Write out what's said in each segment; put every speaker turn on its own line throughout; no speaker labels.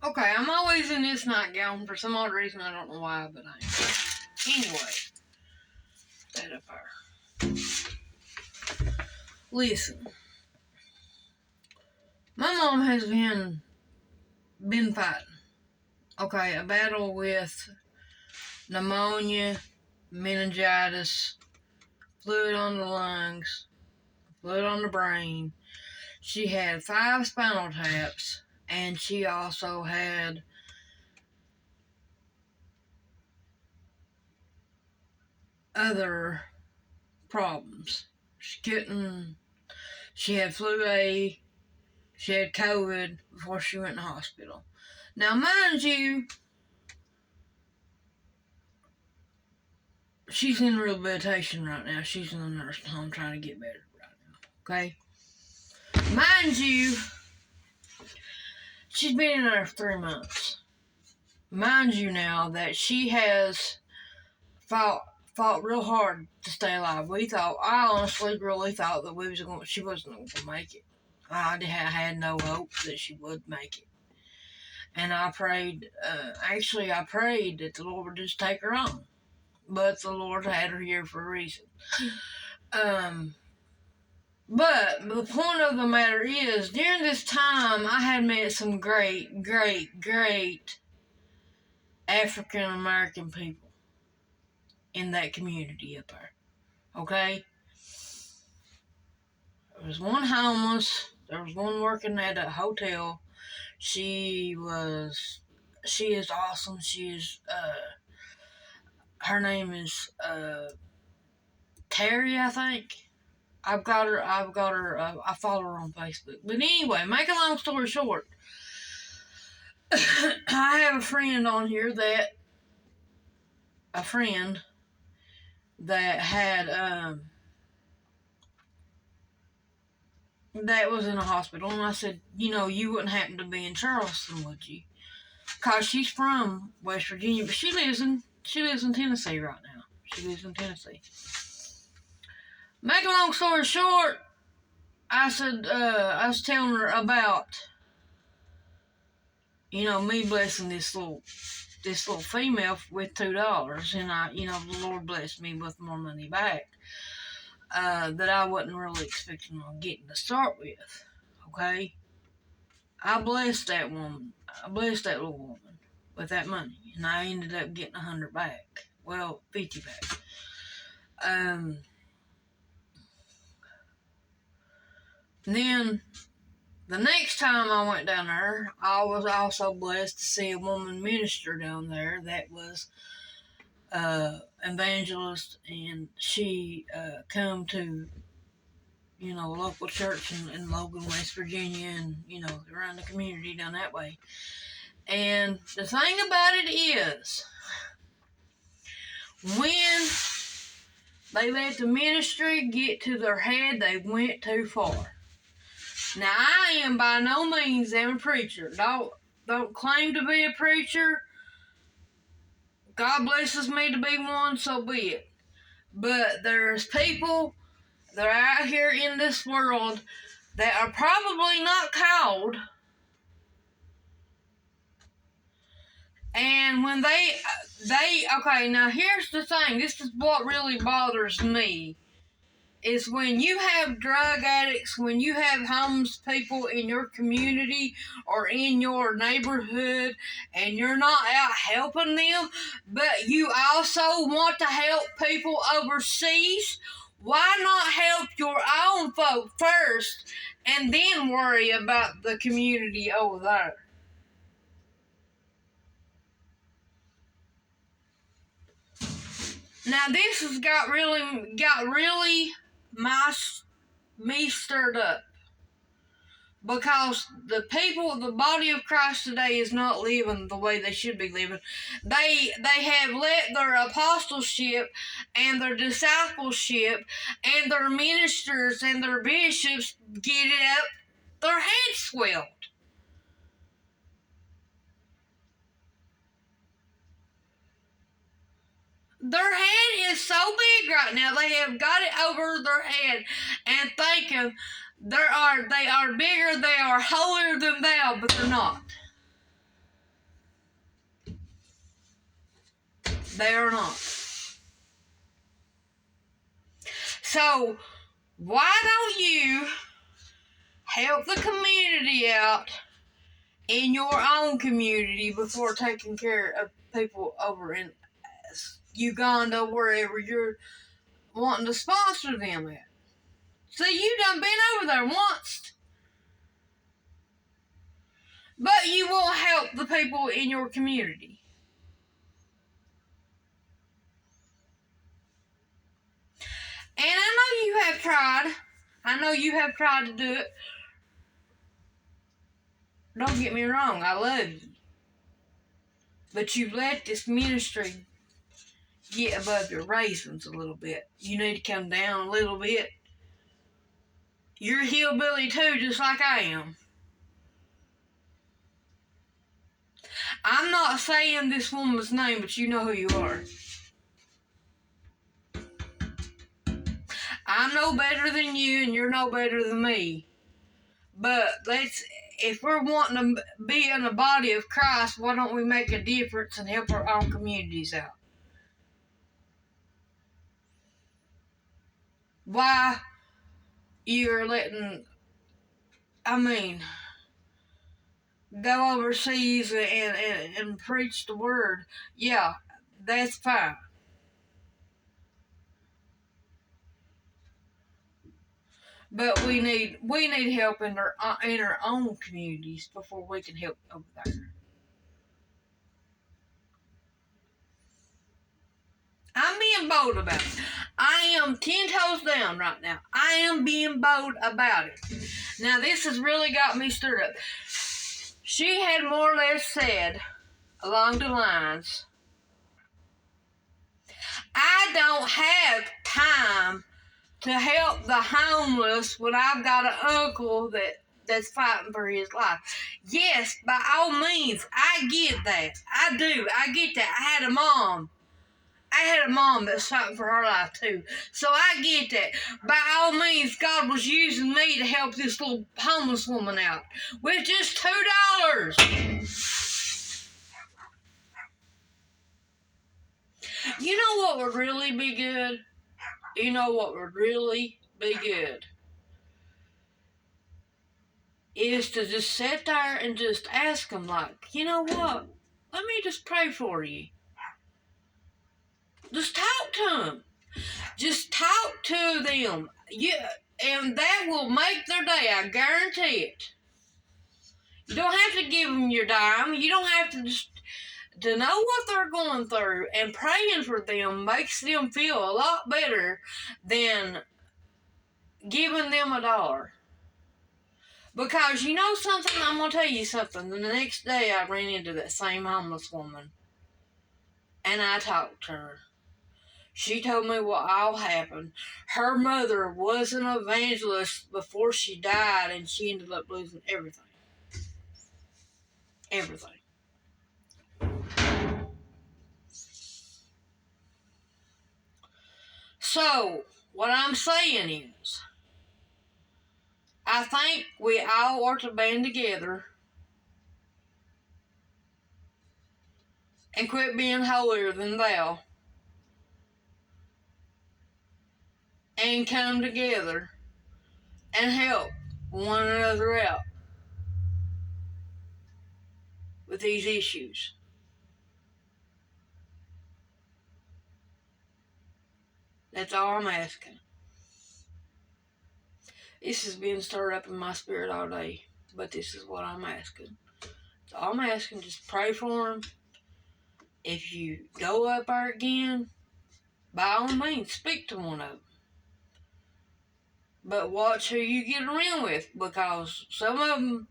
Okay, I'm always in this nightgown for some odd reason. I don't know why, but I am. Anyway, that up there. Listen, my mom has been fighting. Okay, a battle with pneumonia, meningitis, fluid on the lungs, fluid on the brain. She had 5 spinal taps, and she also had other problems. She had flu A, she had COVID before she went in the hospital. Now, mind you, she's in rehabilitation right now. She's in a nursing home trying to get better right now, okay? Mind you, she's been in there for 3 months. Mind you now that she has fought real hard to stay alive. I honestly really thought that she wasn't going to make it. I had no hope that she would make it. And I prayed, I prayed that the Lord would just take her on. But the Lord had her here for a reason. But the point of the matter is, during this time, I had met some great African American people in that community up there. Okay? There was one homeless. There was one working at a hotel. She is awesome. Her name is Terry, I think. I've got her, I follow her on Facebook. But anyway, make a long story short, I have a friend on here that had, that was in a hospital, and I said, you wouldn't happen to be in Charleston, would you? Because she's from West Virginia, but she lives in Tennessee right now. She lives in Tennessee. Make a long story short, I said, I was telling her about, me blessing this little female with $2, and the Lord blessed me with more money back, that I wasn't really expecting on getting to start with, okay? I blessed that woman. I blessed that little woman with that money, and I ended up getting 100 back. Well, 50 back. Then, the next time I went down there, I was also blessed to see a woman minister down there that was evangelist, and she come to a local church in Logan, West Virginia, and around the community down that way. And the thing about it is, when they let the ministry get to their head, they went too far. Now, I am by no means a preacher. Don't claim to be a preacher. God blesses me to be one, so be it. But there's people that are out here in this world that are probably not called. And when okay, now here's the thing. This is what really bothers me. Is when you have drug addicts, when you have homeless people in your community or in your neighborhood, and you're not out helping them, but you also want to help people overseas, why not help your own folk first and then worry about the community over there? Now this has got really me stirred up, because the body of Christ today is not living the way they should be living. They have let their apostleship and their discipleship and their ministers and their bishops get it up their heads swelled. Their head is so big right now. They have got it over their head and thinking they are bigger, they are holier than thou, but they're not. They are not. So, why don't you help the community out in your own community before taking care of people over in Uganda, wherever you're wanting to sponsor them at? See, you done been over there once, but you won't help the people in your community. And I know you have tried. I know you have tried to do it. Don't get me wrong, I love you. But you've let this ministry get above your raisins a little bit. You need to come down a little bit. You're a hillbilly too, just like I am. I'm not saying this woman's name, but you know who you are. I'm no better than you, and you're no better than me. But if we're wanting to be in the body of Christ, why don't we make a difference and help our own communities out? Why you're letting, go overseas and preach the word, yeah, that's fine. But we need help in our own communities before we can help over there. I'm being bold about it. I am 10 toes down right now. I am being bold about it. Now, this has really got me stirred up. She had more or less said along the lines, I don't have time to help the homeless when I've got an uncle that's fighting for his life. Yes, by all means, I get that. I do. I get that. I had a mom that's fighting for her life too. So I get that. By all means, God was using me to help this little homeless woman out with just $2. You know what would really be good? You know what would really be good? Is to just sit there and just ask them, like, you know what? Let me just pray for you. Just talk to them. Just talk to them. Yeah, and that will make their day. I guarantee it. You don't have to give them your dime. You don't have to just to know what they're going through, and praying for them makes them feel a lot better than giving them $1. Because you know something, I'm going to tell you something. The next day I ran into that same homeless woman, and I talked to her. She told me what all happened. Her mother was an evangelist before she died, and she ended up losing everything. Everything. So, what I'm saying is, I think we all ought to band together and quit being holier than thou and come together and help one another out with these issues. That's all I'm asking. This has been stirred up in my spirit all day, but this is what I'm asking. So I'm asking, just pray for them. If you go up there again, by all means, speak to one of them. But watch who you get around with, because some of them,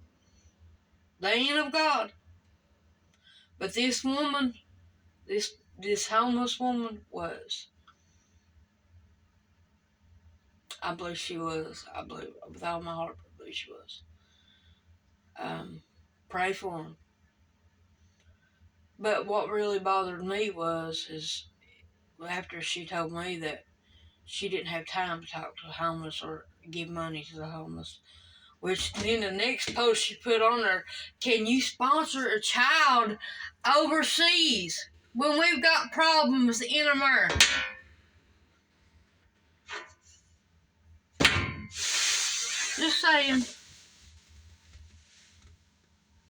they ain't of God. But this woman, this homeless woman was. I believe she was. I believe with all my heart, I believe she was. Pray for them. But what really bothered me is after she told me that she didn't have time to talk to the homeless or give money to the homeless. Which then the next post she put on there, can you sponsor a child overseas? when we've got problems in America. Just saying.